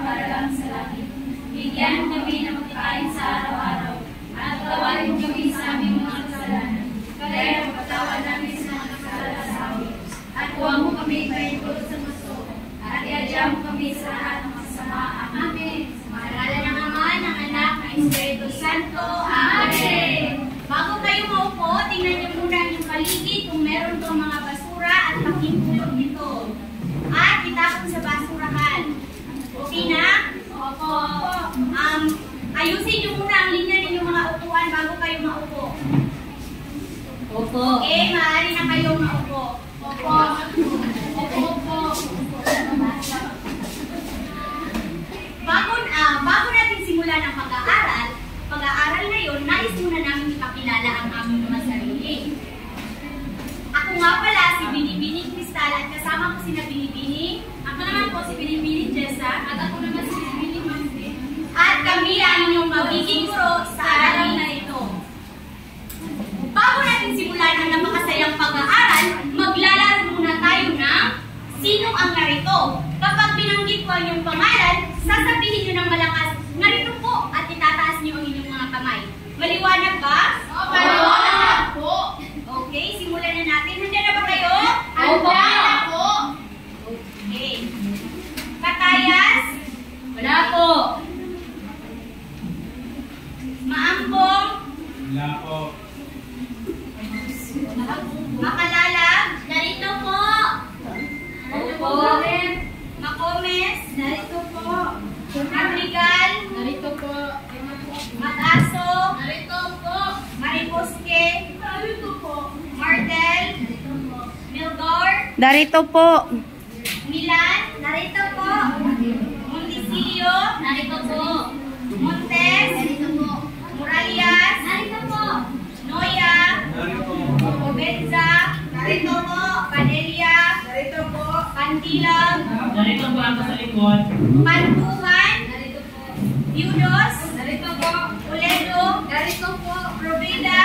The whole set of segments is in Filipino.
para lang sa langit. Bigyan kami ng pagkain sa araw-araw, at tawarin kami sa aming mga kasalanan, kaya patawad namin sa mga kasalanan sa amin. At huwag mo kami ipaintulot sa gusto, at iadya mo kami sa lahat ng masama. Amen. Sa ngalan ng Ama, ng Anak, ng Espiritu Santo. Amen. Bago kayo maupo, tingnan niyo muna yung paligid kung meron tong mga basura at pakimpulot nito. At itapon sa basurahan. Okay na? Opo. Ayusin niyo muna ang linya ninyong mga upuan bago kayo maupo. Opo. Okay, maaari na kayong maupo. Opo. Opo. Bago natin simulan ang pag-aaral na yun, nais muna namin ipakilala ang aming mga sarili. Ako nga pala si Binibining Cristal at kasama ko si Binibining. Ako naman po si Binibining Jessa at ako naman si Binibining Mansi. At kami ang inyong magiging guro sa araw na ito. Bago natin simulan ang napakasayang pag-aaral, maglalaro muna tayo ng Sino ang Narito? Kapag binanggit ko ang inyong pangalan, sasabihin nyo ng malakas, narito po, at itataas nyo ang inyong mga kamay. Maliwanag ba? Maliwanag po. Okay, simulan na natin. Handa na ba kayo? Handa na po. Okay. Katayas? Wala po. Maambong? Wala po. Makalalag? Narito po. Opo. Makomes? Narito po. Madrigal? Narito po. Mag-aso? Narito po. Mariposke? Narito po. Martel? Narito po. Milgor? Narito po. Milan? Narito po. Montisilio? Narito po. Montes? Narito po. Muralias? Narito po. Noya? Narito po. Obenza? Narito po. Panelia? Narito po. Pandilag? Narito po ako sa likod. Pantuhan? Narito po. Yudos? Narito po. Uledo? Narito po. Provida?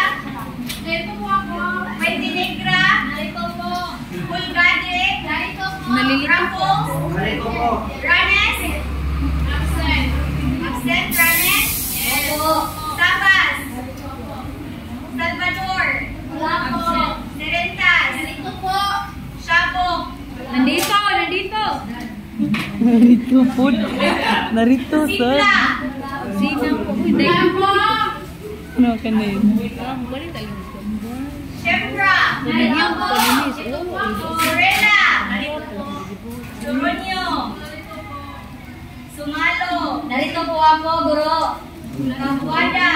Narito po ako. Puente Negra? Narito po. Pulgade? Narito po. Rapos? Narito po. Ranes? Absent. Absent, Ranes? Opo. Sabas? Salvador? Wala po. Serentas? Narito po. Shabok? Nandito. Narito po. Narito, sir. Sipla? Sinang po. Hindi. Ano ka na yun? Shepra? Narito po. Sorella? Narito po. Soronio? Sumalo? Narito po ako, guro. Kabuada?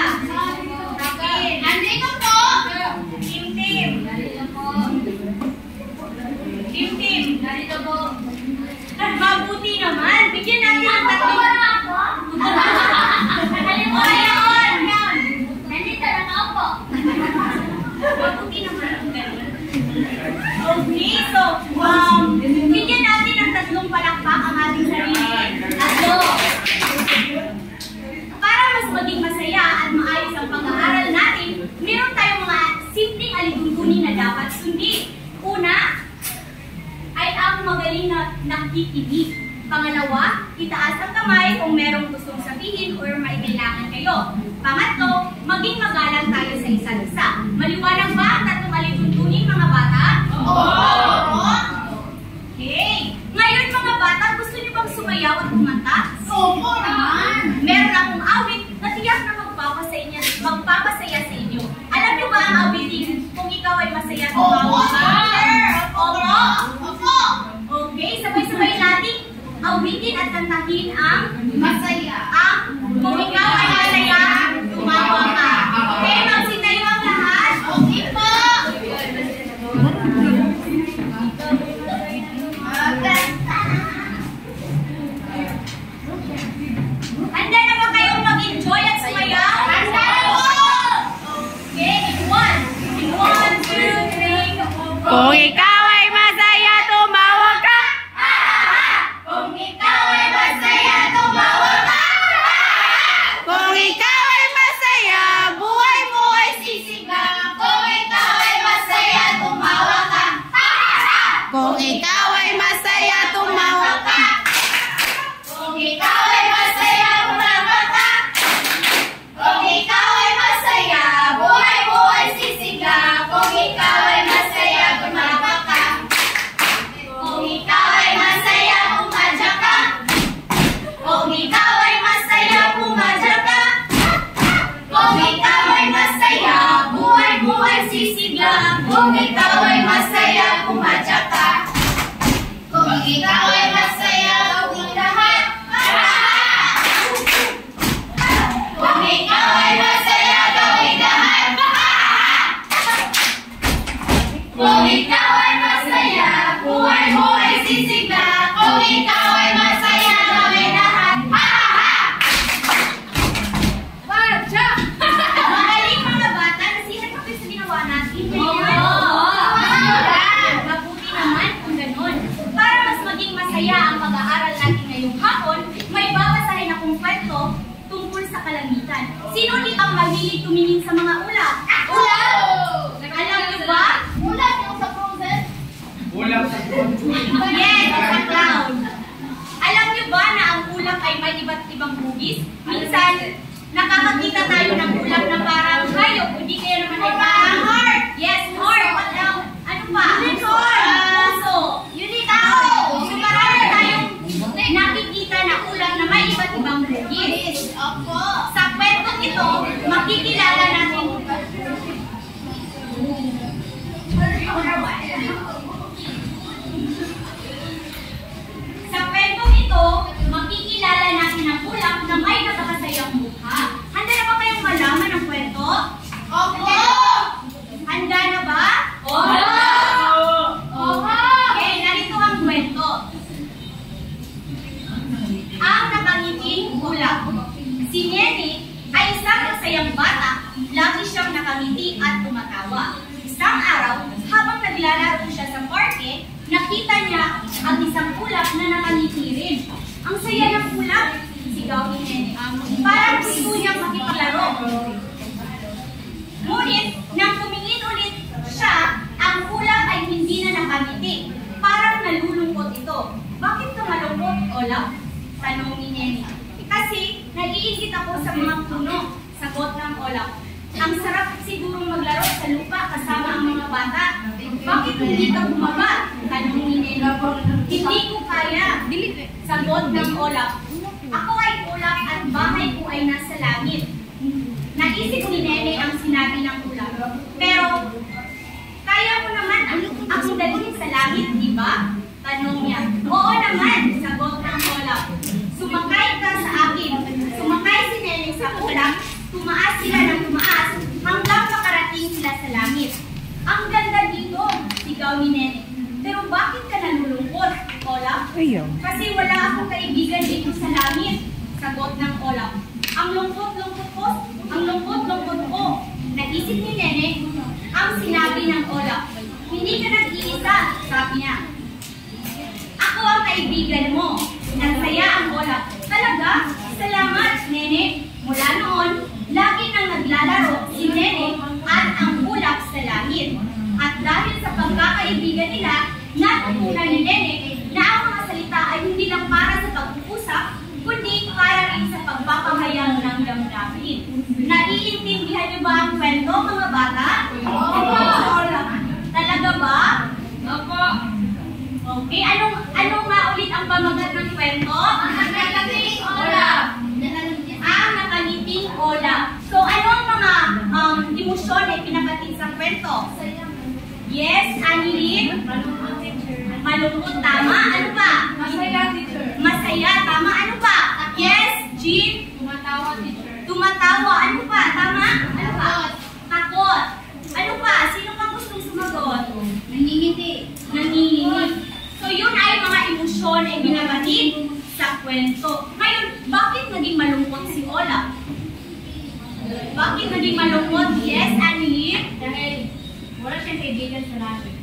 Rakin? Nandito po. Tim-tim? Narito po. Tim-tim? Narito po. Mabuti naman. Bigyan natin ang tatlo. Nakalimutan yan. Nandito lang ako. Mabuti naman ang ganun. Okay, so, bigyan natin ang tatlong palakpak ang ating sarili. Tatlo. Para mas maging masaya at maayos ang pag-aaral natin, meron tayong mga simpleng alituntunin na dapat sundin. Una, ay ang magaling na nakikinig. Pangalawa, itaas ang kamay kung merong gustong sabihin or may kailangan kayo. Pangatlo, maging magalang tayo sa isa't isa. Maliwanag ba ang tatlong alituntunin, mga bata? Oo! Okay. Ngayon, mga bata, gusto niyo bang sumayaw at kumanta? Oo naman! Meron akong awit na tiyak na magpapasaya sa inyo. Alam niyo ba ang awitin kung ikaw ay masaya sa bawat Opo! Okay, sabay-sabay natin awitin at kantahin ang masaya. Kung ikaw ay masaya, tumawa ka. Okay, magsitayo ang lahat. Okay po! Handa na ba kayong mag-enjoy at sumayaw? Handa na po! Okay, in one, two, three, Kung ikaw ay masaya, tumawag ka. Kung ikaw ay masaya, tumawa ka! Kung ikaw ay masaya, pumadya ka. Kung ikaw ay masaya, buhay-buhay sisigla. Kung ikaw ay masaya, pumadya ka. Kung ikaw ay masaya, gawin lahat. Kung ikaw ay masaya, gawin lahat. Kung ikaw ay masaya, buhay-buhay sisigla. Kung ikaw ay masaya, gawin lahat. Magaling mga bata, nasihat kami sa ginawa natin. Mabuti naman kung ganun. Para mas maging masaya ang pag-aaral natin ngayong hapon, may babasahin akong kwento tungkol sa kalamitan. Sino ulit ang mahilig tumingin sa mga ulap? Alam niyo ba? Ulan yung sa frozen. Ulap sa front. Yes, sa cloud. Alam niyo ba na ang ulap ay may iba't ibang hugis? Minsan, nakakakita tayo ng ulap na parang hayop, hindi kaya naman ay parang heart. Yes, heart. Ano pa? Unicorn. Puso. Unicorn. So marami tayong nakikita na ulap na may iba't ibang hugis. Sa kwentong ito, makikilala natin ang ulap na may nakakasayang mukha. Handa na ba kayong malaman ang kwento? Opo! Handa na ba? Opo! Okay, narito ang kwento. Ang nakangiting ulap. Si Nene ay isang masayang bata. Lagi siyang nakangiti at tumatawa. Isang araw, habang naglalaro siya sa parke, nakita niya ang isang ulap na nakangiti rin. Ang saya ng ulap, sigaw ni Nene. Parang gusto niyang makipaglaro. Ngunit, nang tumingin ulit siya, ang ulap ay hindi na nakangiti. Parang nalulungkot ito. Bakit ka malungkot, ulap? Tanong ni Nene. Kasi, nag-iisip ako sa mga puno, sagot ng ulap. Ang sarap sigurong maglaro sa lupa kasama ang mga bata. Bakit hindi ka bumaba? Tanong ni Nene. Hindi ko kaya. Sagot ng ulap. Ako ay ulap at bahay ko ay nasa langit. Naisip ni Nene ang sinabi ng ulap. Pero, kaya mo naman akong dalhin sa langit, di ba? Tanong niya. Oo naman, sagot ng ulap. Sumakay ka sa akin. Sumakay si Nene sa ulap. Tumaas sila ng tumaas hanggang makarating sila sa langit. Ang ganda dito, sigaw ni Nene. Pero bakit ka nalulungkot, ulap? Kasi wala akong kaibigan dito sa langit, sagot ng ulap. Ang lungkot-lungkot ko, ang lungkot-lungkot ko. Naisip ni Nene ang sinabi ng ulap. Hindi ka nag-iisa, sabi niya. Ako ang kaibigan mo. Nagsaya ang ulap. Talaga? Salamat, Nene. Mula noon, lagi nang naglalaro si Nene at ang ulap sa langit. At dahil sa pagkakaibigan nila, natutunan ni Nene na ang mga salita ay hindi lang para sa pag-uusap, kundi para rin sa pagpapahayag ng damdamin. Naiintindihan niyo ba ang kwento, mga bata? Opo! Talaga ba? Opo! Okay, anong nga ulit ang pamagat ng kwento? Ang nakaliting ulap. Ang nakaliting ulap. So, ano ang mga emosyon na pinapatid sa kwento? Yes, Annalyn? Malungkot, tama. Ano pa? Masaya, teacher. Masaya, tama. Ano pa? Yes, Jean? Tumatawa, teacher. Tumatawa. Ano pa? Tama? Ano pa? Takot. Ano pa? Sino pang gustong sumagot? Nangingiti. Nangingiti. So, yun ay mga emosyon na ibinabatid sa kwento. Ngayon, bakit naging malungkot si Olap? Bakit naging malungkot? Yes, Annalyn? Dahil wala siyang kaibigan sa langit.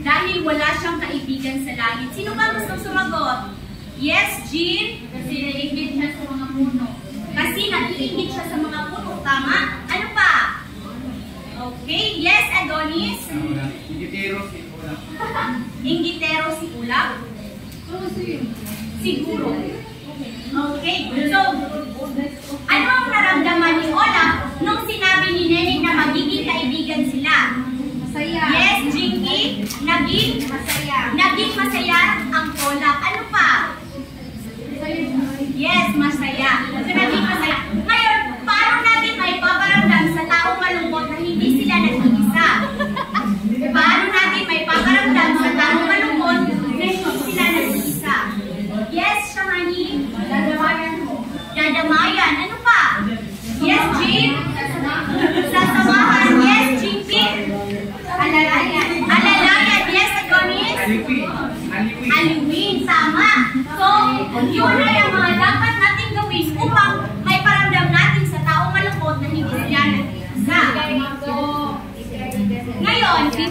Dahil wala siyang kaibigan sa langit. Sino ba gustong sumagot? Yes, Jean? Kasi naiingit siya sa mga puno. Kasi naiingit siya sa mga puno. Tama? Ano pa? Okay. Yes, Adonis? Ingitero si ulap. Ingitero si Ulap? Siguro. Okay. So, ano ang naramdaman ni Olap nung sinabi ni Nene na magiging kaibigan sila? Masaya. Yes, Jinky? Naging Masaya. Naging masaya ang Olap. Ano pa? Yes,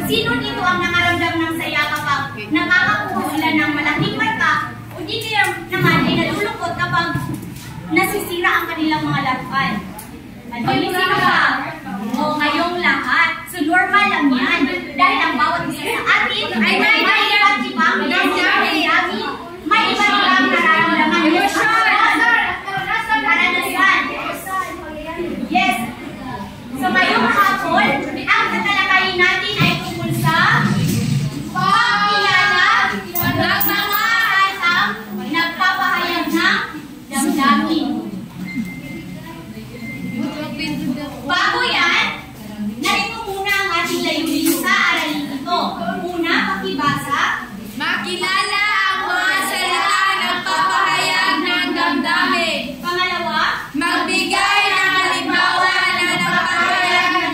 Sino dito ang nakaramdam ng saya kapag nakakakuha sila ng malaking marka o di kaya naman ay nalulungkot kapag nasisira ang kanilang mga laruan? Sino ba? O ngayong lahat. So normal lang yan. Dahil ang bawat isa sa atin ay may iba't ibang damdamin. May iba't ibang nararamdaman. Karanasan. Yes. So ngayong hapon, ang tatalakayin natin ay tungkol sa pagkilala ng mga hatang nagpapahayag ng damdamin. Bago yan, narito muna ang ating layunin sa aralin ito. Una, pakibasa. Makilala ang mga salita ng papahayag ng damdamin. Pangalawa, Magbigay ng halimbawa na napapahayag ng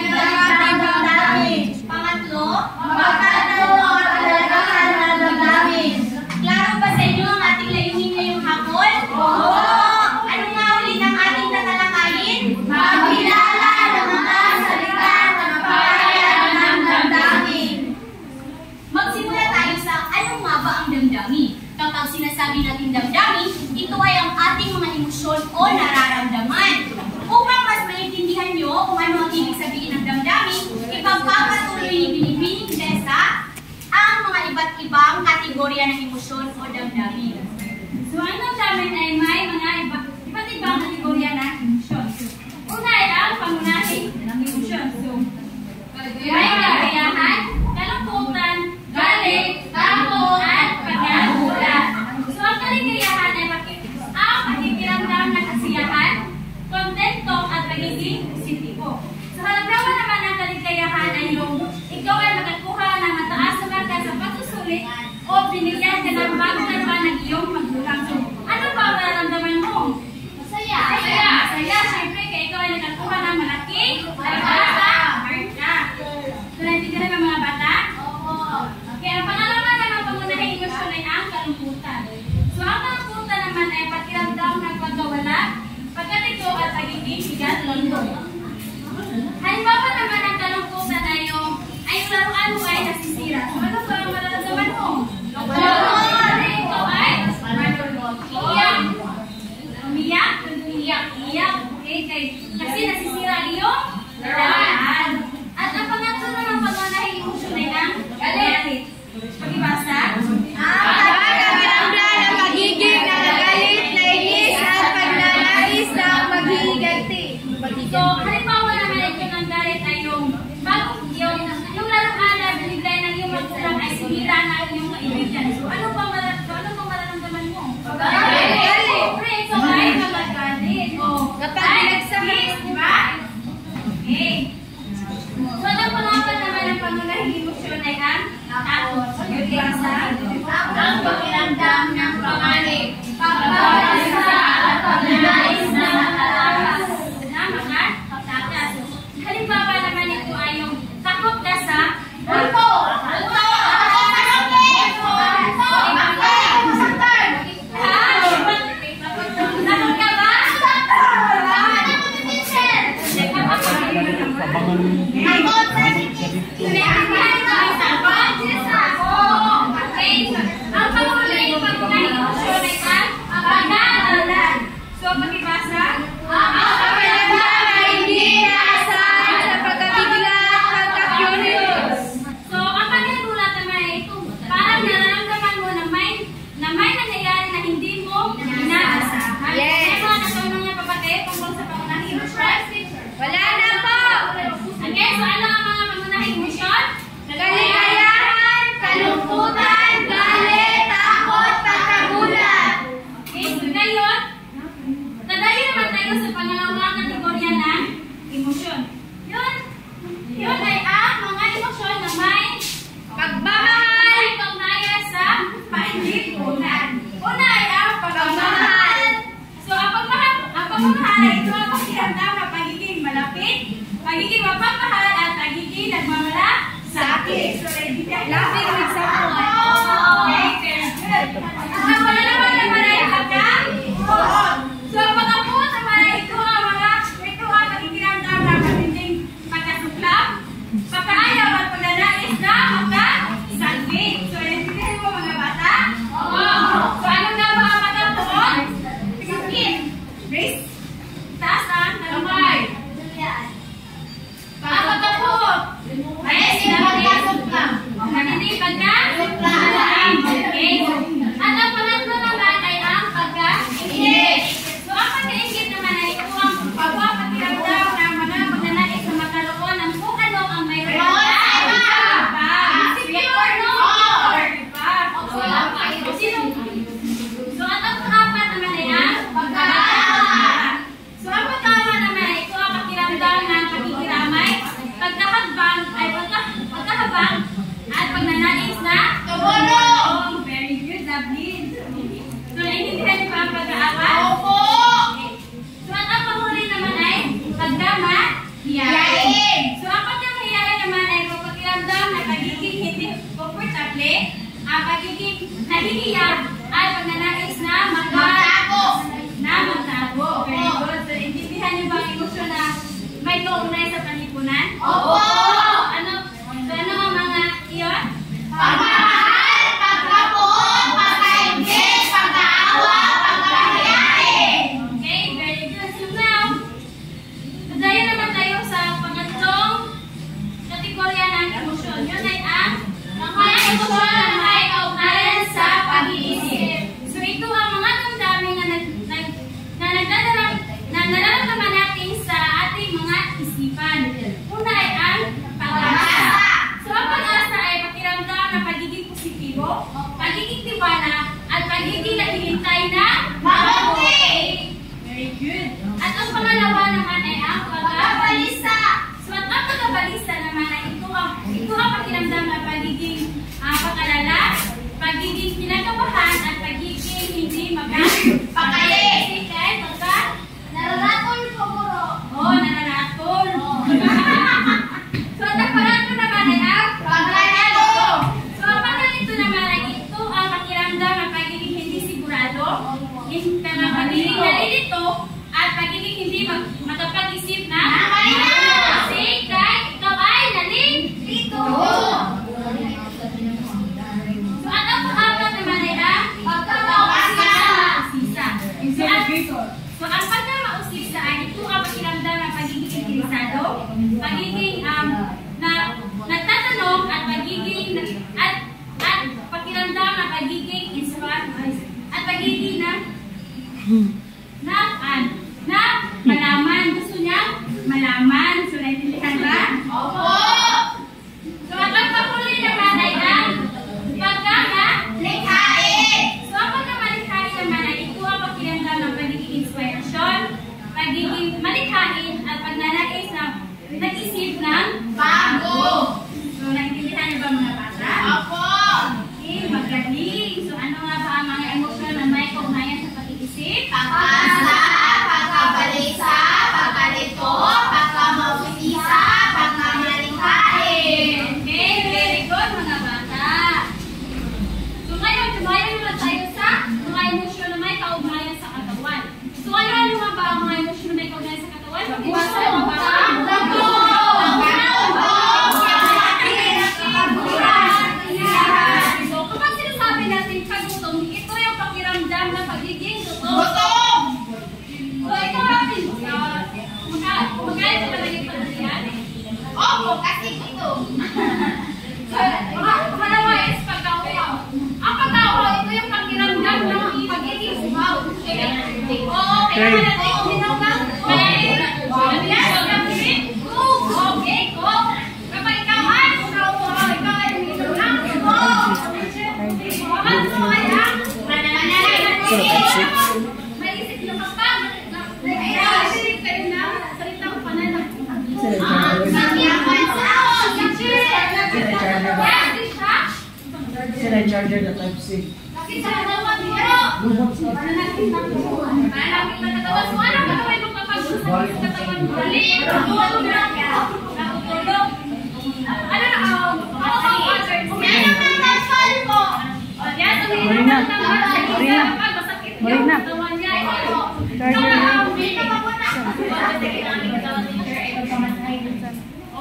damdamin. pangatlo, magtanong ang kahalagahan ng damdamin. Klaro ba sa inyo ang ating layunin ngayong hapon? Oo! Ano nga ulit ang ating tatalakayin? Makilala ng mga salita ng papahayag ng damdamin. Magsimula tayo sa ano nga ba ang damdamin? Kapag sinasabi natin damdamin, ito ay ang ating mga emosyon o nararamdaman. Upang mas maintindihan nyo kung ano ang ibig sabihin ng damdamin, ipagpapatuloy ni Binibining Tessa ang mga iba't ibang kategorya ng emosyon o damdamin. So, ang damdamin ay may mga iba't ibang kategorya ng emosyon. Una ay ang pangunahing ng emosyon. So, may kagayahan, kalungkutan, galit, tampo, at pagkagulat. So, ang kaligayahan ay ang pakikiramdam ng kasiyahan, kontento, at pagiging positibo. So, halimbawa naman ang kaligayahan ay yung ikaw ay makakuha ng mataas na marka sa pagsusulit o binigyan ka ng bagong laruan ng iyong magulang. So, ano ba ang nararamdaman mo? Masaya! Saya, syempre, kaya ikaw ay nakakuha ng malaking marka. So, naintindihan ng mga bata? Oo! Okay, ang pangalawa naman pangunahing emosyon ay ang kalungkutan. So, ang kalungkutan naman ay pakiramdam ng pagkawala, pagkatiko at pagiging bigat lolo. Halimbawa naman ang kalungkutan ay yung laruan mo ay nasisira. So, ano ba ang mararamdaman mo? Ikaw ay iyak. Umiyak? Iyak. Okay, kasi nasisira ang iyong laruan. At ang pangatlo naman pangunahing emosyon ay ang galit. Pagibasa? Pagkakiramdam ng pagiging nagagalit, nainis, at pagnanais ng maghihiganti. So, halimbawa naman ito ng galit ay yung laruan na binigay ng iyong magulang ay sinira na iyong kaibigan. So, ano pa mararamdaman mo? Galit! Pre, ito ay magagalit. Kapag Yes, di ba? Okay. So, ang pangapat naman ng pangunahing emosyon ay ang takot. Pagkibasa? Ang pakiramdam ng panganib, pagpapalisa at pagnanais na makatakas. Tama ka? Tatas. Halimbawa naman ito ay yung takot ka sa Multo! Takot ka ba? Ang pangunahing pangunahing emosyon ay ang pag-aalala. So, pakibasa? ang pakiramdam ay hindi inaasahan sa pagkabigla at pagka-curious. So, ang pagkagulat naman ay ito. Parang nararamdaman mo na may nangyayari na hindi mo inaasahan. Yes. Ano ang natanong niya kapatid tungkol sa pangunahing emosyon? Wala na po! Okay, so ano ang mga pangunahing emosyon? Kaligayahan, kalungkutan, galit, takot, pagkagulat. Okay, so ngayon, nadali naman tayo sa pangalawang kategorya ng emosyon. Yun ay ang mga emosyon na may Pagmamahal, may kaugnayan sa paindipunan. Una ay ang pagmamahal. So, ang pagmamahal ay ito ang pakiramdam ng pagiging malapit, pagiging mapagmahal, at pagiging nagmamalasakit. So, Laughing with someone. Okay, very good. Ang pangalawa naman ay pagkapuot. So, ang pagkapuot naman ay ito ang pakikiramdam ng matinding pagkasuklap, pagkaayaw at pagnanais ng Grace? Taas ang kalumay. Pagkakapo. Yes, yung pagkasupla. Hindi pagka? Okay. At ang pangatlo naman ay ang pagka-ingit. So, ang pagka-ingit naman ay ito ang pagpapakiramdam ng mga magnanais na magkaroon ng kung ano ang mayroon na secure, no? So, at ang pang-apat naman ay ang pagka-awa. So, ang pagka-awa naman ay ito ang pakiramdam ng pakikiramay, pagkakabang at pagnanais na tumulong. Very good, David. So, naiintindihan niyo ba ang pag-aawa? Opo! Okay. So, at ang panghuli naman ay pagdamahiyain. So, ang pagdamahiyain naman ay pakiramdam na pagiging hindi komportable, ang pagiging nahihiya, at pagnanais na magtago. Very good. So, naiintindihan niyo ba ang emosyon na may kaugnay sa panlipunan? Opo! So, ano ang mga iyon? Pagmamahal, pagkapuon, pagkaingit, pag-aawa, pagkahiyain. Okay, very good. So now, dayo naman tayo sa pangatlong kategorya ng emosyon. Yun ay ang mga emosyon na may kaugnayan sa pag-iisip. So ito ang mga damdamin na nararamdaman natin sa ating mga isipan. Una ay ang pag-asa. So ang pag-asa ay pakiramdam na pagiging positibo, pagiging tiwala, at pagiging naghihintay na Mabuti! Very good. At ang pangalawa naman ay ang pagkabalisa. So at ang pagkabalisa naman ay ito ang pakiramdam na pagiging pakalala, pagiging kinakabahan, at pagiging hindi Pakali! Kaya pagka Nararatol po, Guro. nanaratol. So at ang pangatlo naman ay ang Pagkanalo! So ang pagkalito naman ay ito ang pakiramdam ng pagiging hindi sigurado, pagiging nalilito, at pagiging hindi makapag-isip na kasi kahit ikaw ay nalilito. So at ang pang-apat naman ay ang pagkamausisa. So ang pagkamausisa ay ito ang pakiramdam ng pagiging interesado, pagiging nagtatanong, at pagiging at pakiramdam ng pagiging inspired at pagiging na malaman. Gusto niya malaman. So naintindihan ba? Opo! So at ang panghuli naman ay ang Likhain! So ang pagkamalikhain naman ay ito ang pakiramdam ng pagiging inspirasyon, pagiging malikhain, at pagnanais na nag-isip ng Bago! So naintindihan niyo ba mga bata? Opo! Okay, magaling. So ano nga ba ang mga emosyon na may kaugnayan sa pag-iisip? Pag-asa, pagkabalisa, pagkalito, pagkamausisa, pagkamalikhain. Okay, very good mga bata. So ngayon, tumayan naman tayo sa mga emosyon na may kaugnayan sa katawan. So ano nga ba ang mga emosyon na may kaugnayan sa katawan? Puso, So kapag sinasabi natin pagutom, ito yung pakiramdam na pagiging gutom. Gutom! So ito natin, magkaya sa palagay panalian. Opo, kasi gutom. Pangalawa is pagkauhaw. Ang pagkauhaw, ito yung pakiramdam ng pagiging uhaw. Oo, kaya natin uminaw ng yes, okay, go. Kapag ikaw ay uhaw, ikaw ay uminaw ng may isip na kapag nag-isip kayo na salitang pananang. Sila charger na Type-C. Marina.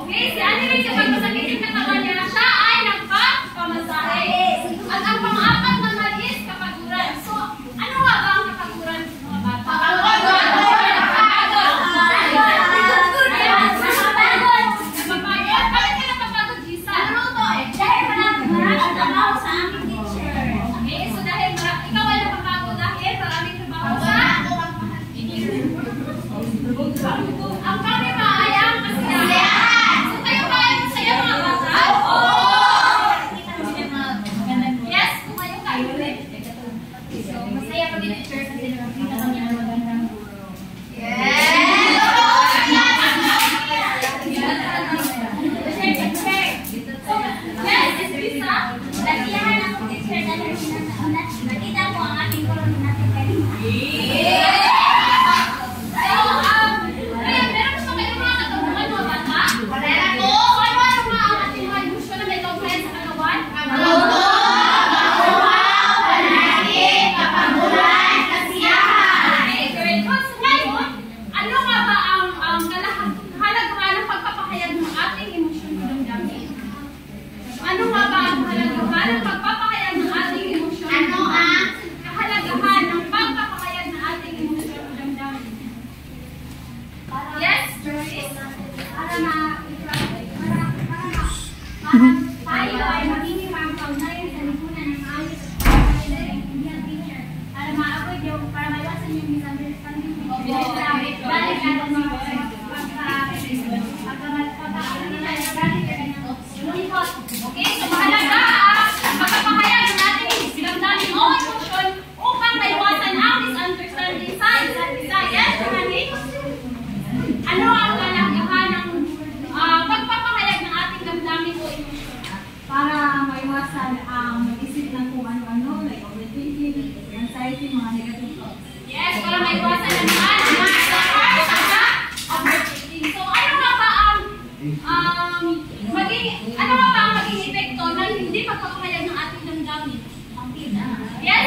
Okay, si Annie kapag masakit yung katawan niya, siya ay nagpapamasahe. At ang pang-apat naman is kapaguran. So, ano nga ba ang kapaguran mga bata? Okay, so mahalaga ang pagpapahayag ng ating damdamin o emosyon upang maiwasan ang misunderstanding sa isa't isa. Yes, honey? Ano ang kalagahan ng pagpapahayag ng ating damdamin o emosyon? Para maiwasan ang mag-isip ng kung ano-ano, like overthinking, anxiety, mga negative thoughts. Yes, para maiwasan ang mga overthinking. So, ano nga ba ang maging epekto ng hindi pagpapahayag ng ating damdamin? Yes?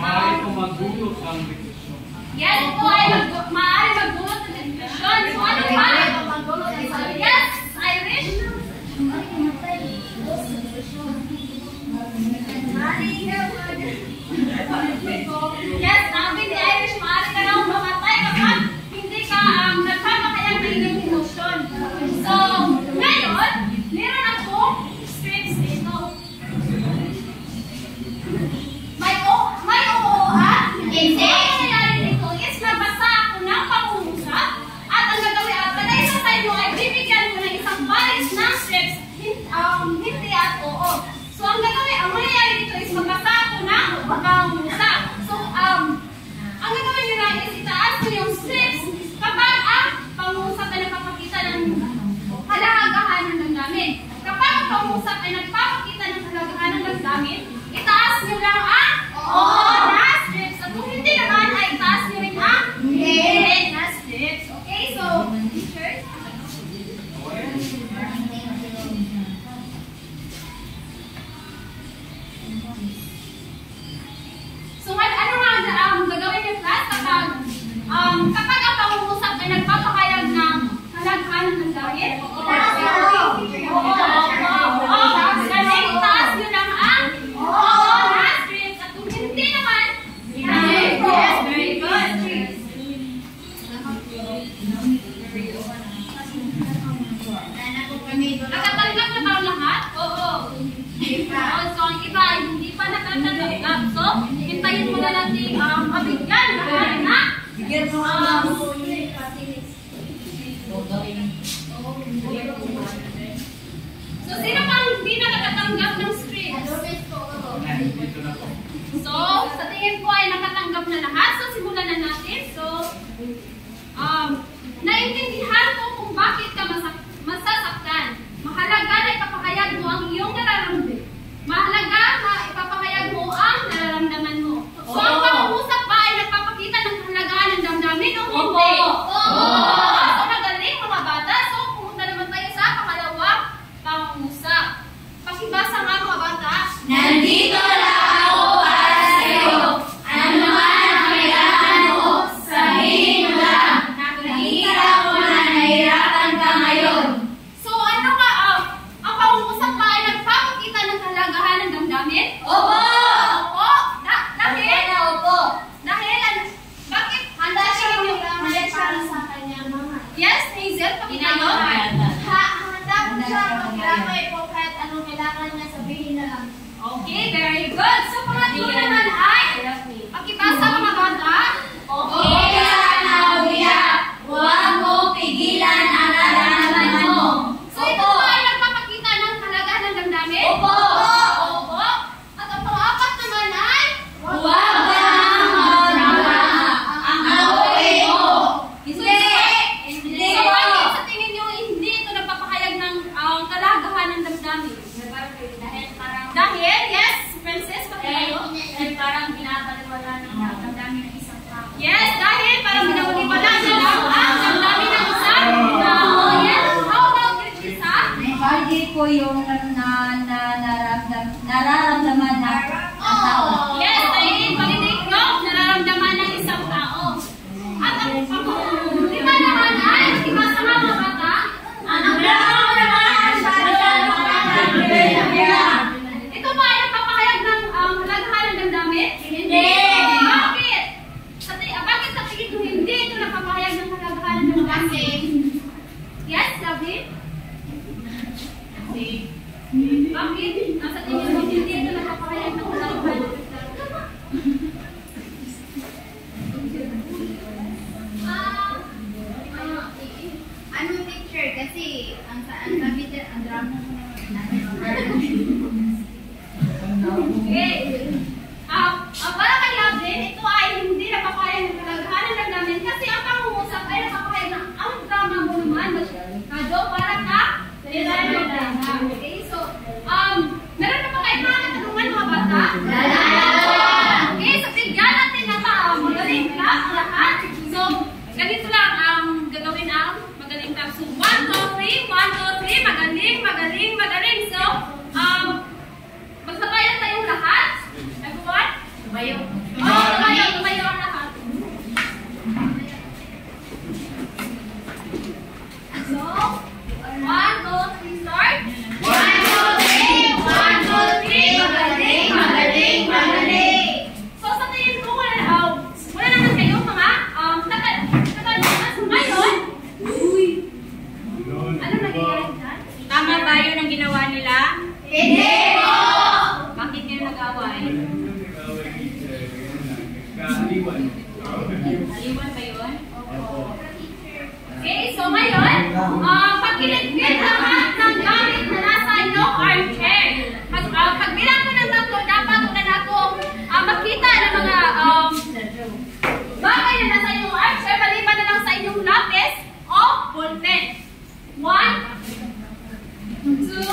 Maaari ko magdulot ang depresyon. Yes, ito ay maaari magdulot ng depression. So, ano ba? Yes, Irish? Yes, sabi ni Irish, maaari ka raw mamatay kapag hindi ka nagpapahayag ng iyong emosyon. So, ngayon, meron akong strips dito. May oo at hindi. Ang nangyari dito is nabasa ako ng pangungusap at ang gagawin at pala isang side mo ay bibigyan mo ng isang baris ng strips hindi at oo. So, ang mangyayari dito is magbasa ako ng pangungusap. So, ang gagawin nyo lang is itaas ko yung strips kapag ang pangungusap ay nagpapakita ng kalagahan ng damdamin. Kapag ang pangungusap ay nagpapakita ng kalagahan ng damdamin, itaas nyo lang ang oo na strips. At kung hindi naman, ay itaas nyo rin ang hindi na strips. Okay, so, teacher? So, ano nga ang gagawin ng class kapag ang pangungusap ay nagpapahayag ng kalagahan ng damdamin? Itaas nyo lang ang oo na strips. At kung hindi naman, yes, very good. Nakatanggap na ba ang lahat? Oo. So, ang iba ay hindi pa nakatanggap. So, hintayin mo na natin mabigyan na Bigyan mo ang So, sino pang hindi nakakatanggap ng strips? Dito na po. So, sa tingin ko ay nakatanggap na lahat. So, simulan na natin. So, naiintindihan ko kung bakit ka masasaktan. Mahalaga na ipapahayag mo ang iyong nararamdaman. Mahalaga na ipapahayag mo ang nararamdaman mo. So, ang pangungusap ba ay nagpapakita ng kahalagaan ng damdamin o hindi? So, magaling mga bata. So, pumunta naman tayo sa pangalawang pangungusap. Pakibasa nga mga bata. Nandito lang ako para sa'yo. Ano man ang kailangan mo, sabihin mo lang. Nakikita ko na nahihirapan ka ngayon. So, ano nga ang pangungusap ba ay nagpapakita ng kalagahan ng damdamin? Opo! Opo? Dahil? Opo. Dahil, bakit? Handa siya para sa kanya, mama. Yes, Hazel, pakita nyo. Handa po siya magkramay po kahit anong kailangan niya sabihin na lang. Okay, very good. So, pangatlo naman ay, pakibasa mga bata. Okay ka na umiyak. Huwag mo pigilan ang nararamdaman mo. So, ito ba ay nagpapakita ng kalagahan ng damdamin? Opo. Opo. At ang pang-apat naman ay, Huwag ka nang mauna. Ang away mo. Hindi so, po. bakit sa tingin nyo hindi ito nagpapahayag ng kalagahan ng damdamin? Dahil, yes, Princess, pakita nyo. Parang pinapaliwala ng damdamin ng isang tao. Yes, dahil parang binawali-wala niya lang ang damdamin ng isang tao. Yes, how about you, Chisa? Hindi ko yung nararamdaman ng tao. Yes, dahil pag-ibig nyo, nararamdaman ng isang tao. At ang lima naman ay, ibasa nga mga bata. Ang drama mo naman, Ito ba ay nagpapahayag ng kalagahan ng damdamin? Hindi. Bakit? Bakit sa tingin ko hindi ito nagpapahayag ng kalagahan ng damdamin? Yes, David? Bakit? Sa tingin ko hindi ito nagpapahayag ng kalagahan ng damdamin? Okay. Para kay Lovelyn, ito ay hindi napapayag ng kalaghanan ng namin kasi ang pangungusap ay napapayag ng ang drama mo naman. Kado, para ka? Okay, so, meron na ba kayo mga katanungan mga bata? Okay, so bigyan natin ng magaling ka ang lahat. So, ganito lang ang gagawin ang magaling ka. So, 1, 2, 3, 1, 2, 3, magaling, magaling, magaling. So, magsabayan tayong lahat. Everyone? Tumayo. Tumayo ang lahat. So, 1, 2, 3, start. 1, 2, 3, 1, 2, 3, magaling, magaling, magaling. So, sa tingin ko, wala naman kayo mga nakalimutan. So, ngayon, ano nangyayari dyan? Tama ba yun ang ginawa nila? Hindi po! Bakit kayo nag-away? Aliwan ba yun? Okay, so ngayon, pagkiligpit lahat ng gamit na nasa inyong armchair. Pagbilang ko ng 3, dapat una na akong makita ng mga bagay na nasa inyong armchair, maliban na lang sa inyong lapis o ballpen. 1, 2,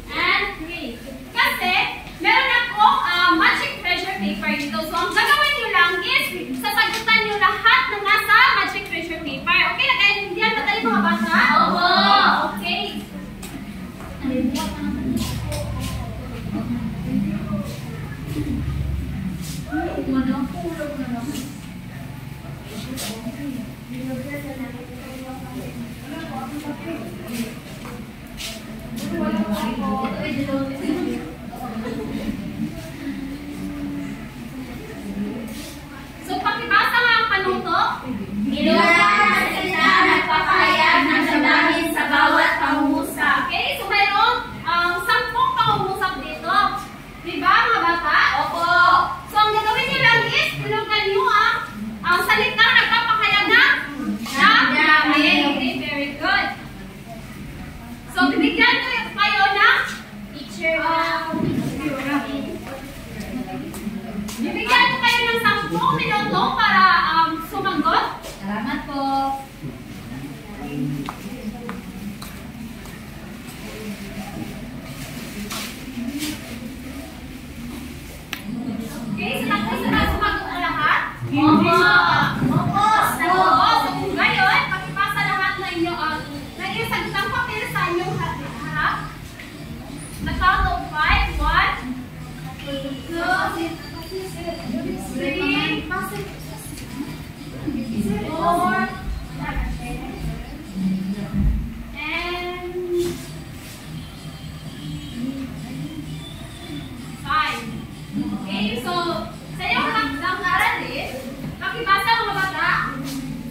and 3. Kasi, meron akong magic treasure paper dito. So, ang gagawin nyo lang is, sasagutan nyo lahat ng nasa magic treasure paper. Okay, nag-aintindihan ba tayo mga bata? Opo! Okay. So, pakibasa nga ang panuto. Inulan sila nagpapahayag ng damdamin sa bawat pangungusap. Okay, so mayroong 10 pangungusap dito. Diba, mga bata? Opo! So, ang gagawin nyo lang is, tulugan nyo ang salitang nagpapahayag ng damdamin. Okay, very good. So, bibigyan ko kayo ng Teacher, bibigyan ko kayo ng 10 minuto para sumagot. salamat po. Okay, so tapos na sumagot na lahat? Opo! Opo! Oo, so kung ngayon, pakipasa lahat na inyo, na isagot papel sa inyong harap. Na count of 5, 1, 2, 3, 4, and 5. Okay, so sa iyong lang aralin, pakibasa mga bata.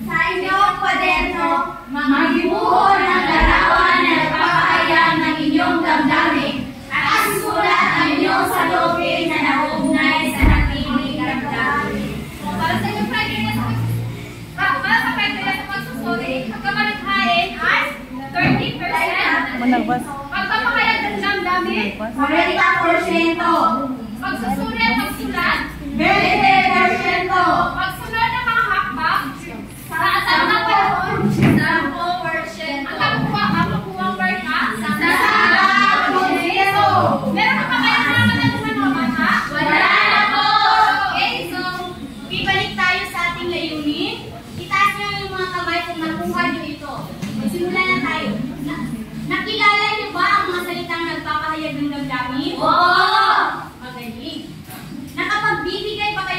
Sa inyong kwaderno, magdibuho ng larawan na nagpapahayag ng inyong damdamin at isulat ang inyong salubin na nauugnay sa nakikinig damdamin. So, para sa inyong criteria sa pagsusuri, ang kamalaghain ay 30%. Pagpapahayag ng damdamin, 40%. pagsusuri at pagsulat, 20%. pagsunod ng mga hakbang, sa atal na panahon, 10%. ang kakukuhang marka, sa meron ka pa kayo mga katanungan mga bata? Wala na po! Okay, so, bibalik tayo sa ating layunin. Itaas nyo yung mga kamay kung nakuha nyo ito. Magsimulan na tayo. Nakilala nyo ba ang mga salitang nagpapahayag ng damdamin? Oo! Magaling. Nakapagbibigay pa kayo